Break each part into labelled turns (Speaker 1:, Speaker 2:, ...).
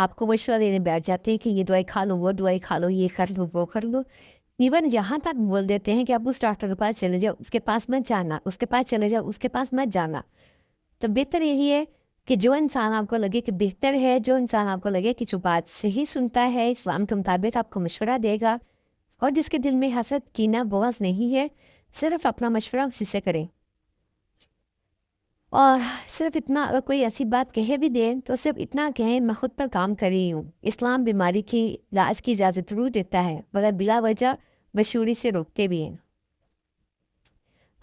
Speaker 1: آپ کو مشورہ دینے بیٹھ جاتے ہیں کہ یہ دوائی کھا لو، وہ دوائی کھا لو، یہ کر لو، وہ کر لو، ایون یہاں تک بول دیتے ہیں کہ آپ اس ڈاکٹر کے پاس چلے جاؤ، اس کے پاس مت جانا، اس کے پاس چلے جاؤ، اس کے پاس مت جانا۔ تو بہتر یہی ہے کہ جو انسان آپ کو لگے کہ بہتر ہے، جو انسان آپ کو لگے کہ جو بات صحیح سنتا ہے، اسلام کے مطابق آپ کو مشورہ دے گا، اور جس کے دل میں حسد کینہ بغض نہیں ہے، صرف اپنا مشورہ اسی سے کریں۔ اور صرف اتنا، اگر کوئی ایسی بات کہے بھی دیں تو صرف اتنا کہیں میں خود پر کام کر رہی ہوں۔ اسلام بیماری کی علاج کی اجازت ضرور دیتا ہے، مگر بلا وجہ مشہوری سے روکتے بھی ہیں۔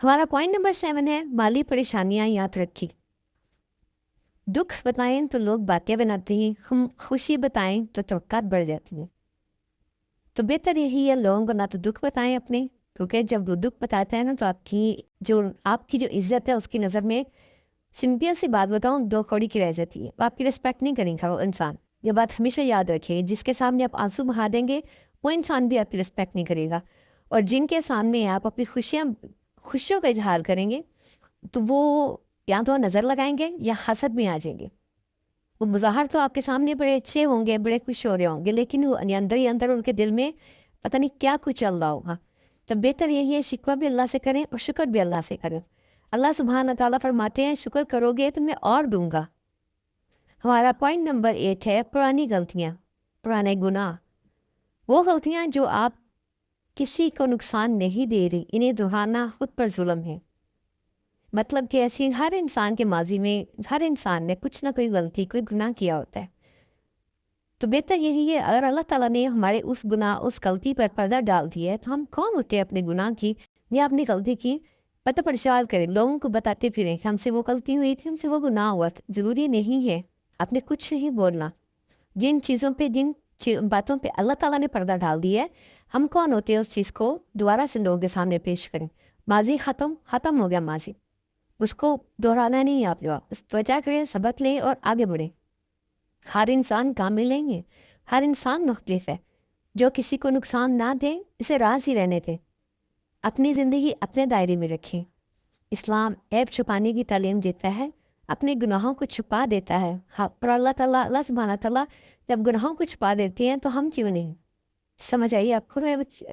Speaker 1: ہمارا پوائنٹ نمبر 7 ہے مالی پریشانیاں یا ترقی۔ دکھ بتائیں تو لوگ باتیں بناتے ہیں، خوشی بتائیں تو توقعات بڑھ جاتی ہیں۔ تو بہتر یہی ہے لوگوں کو نہ تو دکھ بتائیں اپنے، کیونکہ جب وہ دکھ بتاتا ہے نا تو آپ کی جو عزت ہے اس کی نظر میں، سمپل سی بات بتاؤں، 2 کوڑی کی رہ جاتی ہے۔ وہ آپ کی رسپیکٹ نہیں کریں گا وہ انسان۔ یہ بات ہمیشہ یاد رکھے، جس کے سامنے آپ آنسو بہا دیں گے وہ انسان بھی آپ کی رسپیکٹ نہیں کرے گا، اور جن کے سامنے آپ اپنی خوشیوں کا اظہار کریں گے تو وہ یا تو نظر لگائیں گے یا حسد میں آ جائیں گے۔ وہ مظاہر تو آپ کے سامنے بڑے اچھے ہوں گے، بڑے خوش ہو رہے ہوں گے، لیکن وہ اندر ہی اندر ان کے دل میں پتہ نہیں کیا کچھ چل رہا ہوگا۔ تو بہتر یہی ہے شکوہ بھی اللہ سے کریں اور شکر بھی اللہ سے کریں۔ اللہ سبحانہ تعالیٰ فرماتے ہیں شکر کرو گے تو میں اور دوں گا۔ ہمارا پوائنٹ نمبر 8 ہے پرانی غلطیاں، پرانے گناہ۔ وہ غلطیاں جو آپ کسی کو نقصان نہیں دے رہی، انہیں دہرانا خود پر ظلم ہے۔ مطلب کہ ایسی ہر انسان کے ماضی میں ہر انسان نے کچھ نہ کوئی غلطی، کوئی گناہ کیا ہوتا ہے۔ تو بہتر یہی ہے اگر اللہ تعالیٰ نے ہمارے اس گناہ، اس غلطی پر پردہ ڈال دیا ہے تو ہم کون ہوتے ہیں اپنے گناہ کی یا اپنی غلطی کی پتہ پرچار کریں، لوگوں کو بتاتے پھریں کہ ہم سے وہ غلطی ہوئی تھی، ہم سے وہ گناہ ہوا تھا۔ ضروری نہیں ہے آپ نے کچھ نہیں بولنا۔ جن چیزوں پہ، جن باتوں پہ اللہ تعالیٰ نے پردہ ڈال دیا ہے، ہم کون ہوتے ہیں اس چیز کو دوبارہ سے لوگوں کے سامنے پیش کریں۔ ماضی ختم ہو گیا ماضی، اس کو دہرانا نہیں ہے آپ لوگ، اس توجہ کریں، سبق لیں اور آگے بڑھیں۔ ہر انسان کامل نہیں ہے، ہر انسان مختلف ہے۔ جو کسی کو نقصان نہ دے اسے راز ہی رہنے دیں، اپنی زندگی اپنے دائرے میں رکھیں۔ اسلام عیب چھپانے کی تعلیم دیتا ہے، اپنے گناہوں کو چھپا دیتا ہے۔ پر اللہ سبحانہ تعالیٰ جب گناہوں کو چھپا دیتے ہیں تو ہم کیوں نہیں؟ سمجھ آئیے آپ کو؟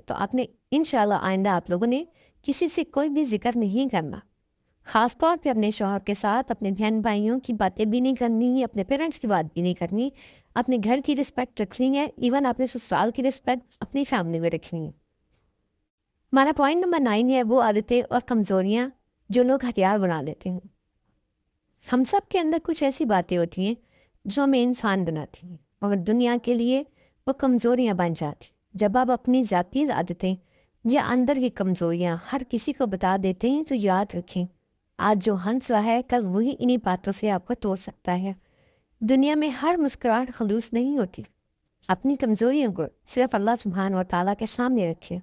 Speaker 1: تو آپ نے انشاءاللہ آئندہ آپ لوگوں نے کسی سے کوئی بھی ذکر نہیں کرنا، خاص طور پہ اپنے شوہر کے ساتھ، اپنے بہن بھائیوں کی باتیں بھی نہیں کرنی، اپنے پیرنٹس کی بات بھی نہیں کرنی، اپنے گھر کی رسپیکٹ رکھنی ہے، ایون اپنے سسرال کی رسپیکٹ اپنی فیملی میں رکھنی ہے۔ ہمارا پوائنٹ نمبر 9 ہے وہ عادتیں اور کمزوریاں جو لوگ ہتھیار بنا لیتے ہیں۔ ہم سب کے اندر کچھ ایسی باتیں ہوتی ہیں جو ہمیں انسان بناتی ہیں، مگر دنیا کے لیے وہ کمزوریاں بن جاتی۔ جب آپ اپنی ذاتی عادتیں یا اندر کی کمزوریاں ہر کسی کو بتا دیتے ہیں تو یاد رکھیں آج جو ہنس رہا ہے کل وہی انہی باتوں سے آپ کو توڑ سکتا ہے۔ دنیا میں ہر مسکراہٹ خلوص نہیں ہوتی۔ اپنی کمزوریوں کو صرف اللہ سبحانہ و تعالیٰ کے سامنے رکھیں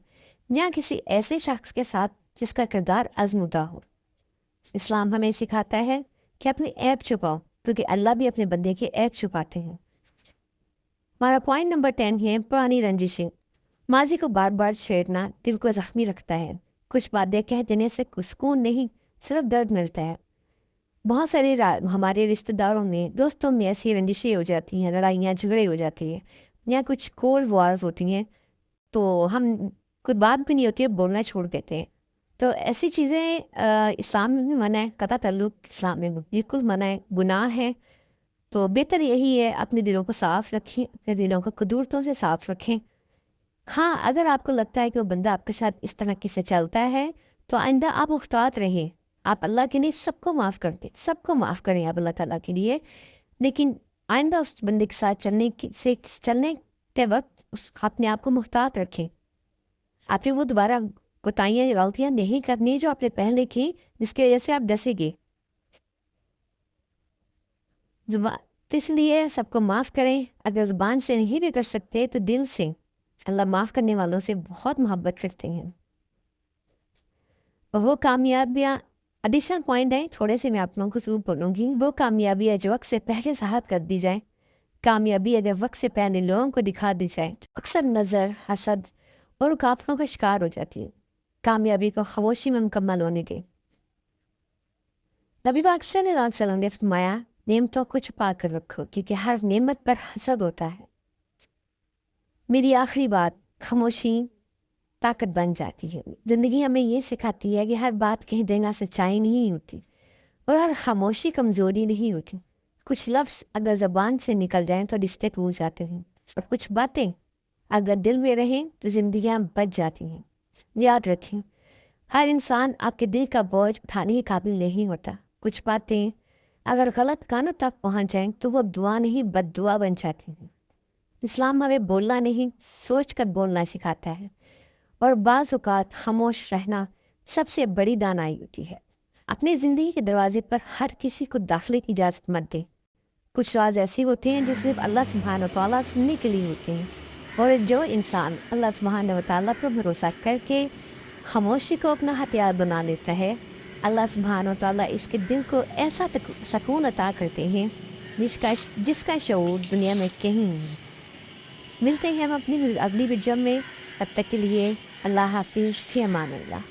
Speaker 1: یا کسی ایسے شخص کے ساتھ جس کا کردار آزمودہ ہو۔ اسلام ہمیں سکھاتا ہے کہ اپنی عیب چھپاؤ، کیونکہ اللہ بھی اپنے بندے کے عیب چھپاتے ہیں۔ ہمارا پوائنٹ نمبر 10 ہے پرانی رنجشیں۔ ماضی کو بار بار چھیڑنا دل کو زخمی رکھتا ہے۔ کچھ باتیں کہہ دینے سے سکون نہیں، صرف درد ملتا ہے۔ بہت سارے ہمارے رشتہ داروں میں، دوستوں میں ایسی رنجشیں ہو جاتی ہیں، لڑائیاں جھگڑے ہو جاتی ہیں یا کچھ کولڈ وارز ہوتی ہیں، تو ہم کوئی بات بھی نہیں ہوتی ہے بولنا چھوڑ دیتے ہیں۔ تو ایسی چیزیں اسلام میں بھی منع ہے، قطع تعلق اسلام میں بالکل منع ہے، گناہ ہے۔ تو بہتر یہی ہے اپنے دلوں کو صاف رکھیں، اپنے دلوں کو قدورتوں سے صاف رکھیں۔ ہاں اگر آپ کو لگتا ہے کہ وہ بندہ آپ کے ساتھ اس طرح سے چلتا ہے تو آئندہ آپ محتاط رہیں۔ آپ اللہ کے لیے سب کو معاف کر دیں، سب کو معاف کریں آپ اللہ تعالیٰ کے لیے، لیکن آئندہ اس بندے کے ساتھ چلنے کے وقت اپنے آپ کو محتاط رکھیں۔ آپ نے وہ دوبارہ کوتاہیاں غلطیاں نہیں کرنی جو آپ نے پہلے کی، جس کی وجہ سے آپ ڈسے گے۔ تو اس لیے سب کو معاف کریں، اگر زبان سے نہیں بھی کر سکتے تو دل سے۔ اللہ معاف کرنے والوں سے بہت محبت کرتے ہیں۔ اور وہ کامیابیاں ایڈیشنل پوائنٹ ہیں، تھوڑے سے میں آپ لوگوں کو ضرور بولوں گی۔ وہ کامیابی ہے جو وقت سے پہلے ظاہر کر دی جائے۔ کامیابی اگر وقت سے پہلے لوگوں کو دکھا دی جائے تو اکثر نظر، حسد اور رکاوٹوں کا شکار ہو جاتی ہے۔ کامیابی کو خاموشی میں مکمل ہونے دے۔ نبی پاک صلی اللہ علیہ وسلم نے فرمایا نعمتوں کو چھپا کر رکھو کیونکہ ہر نعمت پر حسد ہوتا ہے۔ میری آخری بات، خاموشی طاقت بن جاتی ہے۔ زندگی ہمیں یہ سکھاتی ہے کہ ہر بات کہہ دینا سچائی نہیں ہوتی اور ہر خاموشی کمزوری نہیں ہوتی۔ کچھ لفظ اگر زبان سے نکل جائیں تو رشتے ٹوٹ جاتے ہیں، اور کچھ باتیں اگر دل میں رہیں تو زندگیاں بچ جاتی ہیں۔ یاد رکھیں، ہر انسان آپ کے دل کا بوجھ اٹھانے کے قابل نہیں ہوتا۔ کچھ باتیں اگر غلط کانوں تک پہنچ جائیں تو وہ دعا نہیں بد دعا بن جاتی ہیں۔ اسلام ہمیں بولنا نہیں، سوچ کر بولنا سکھاتا ہے، اور بعض اوقات خاموش رہنا سب سے بڑی دانائی ہوتی ہے۔ اپنی زندگی کے دروازے پر ہر کسی کو داخلے کی اجازت مت دیں۔ کچھ راز ایسے ہوتے ہیں جو صرف اللہ سبحانہ و تعالیٰ سننے کے لیے ہوتے ہیں، اور جو انسان اللہ سبحانہ و تعالیٰ پر بھروسہ کر کے خاموشی کو اپنا ہتھیار بنا لیتا ہے، اللہ سبحانہ و تعالیٰ اس کے دل کو ایسا سکون عطا کرتے ہیں جس کا شعور دنیا میں کہیں نہیں۔ ملتے ہیں ہم اپنی اگلی ویڈیو میں، تب تک کے لیے اللہ حافظ، فی امان اللہ۔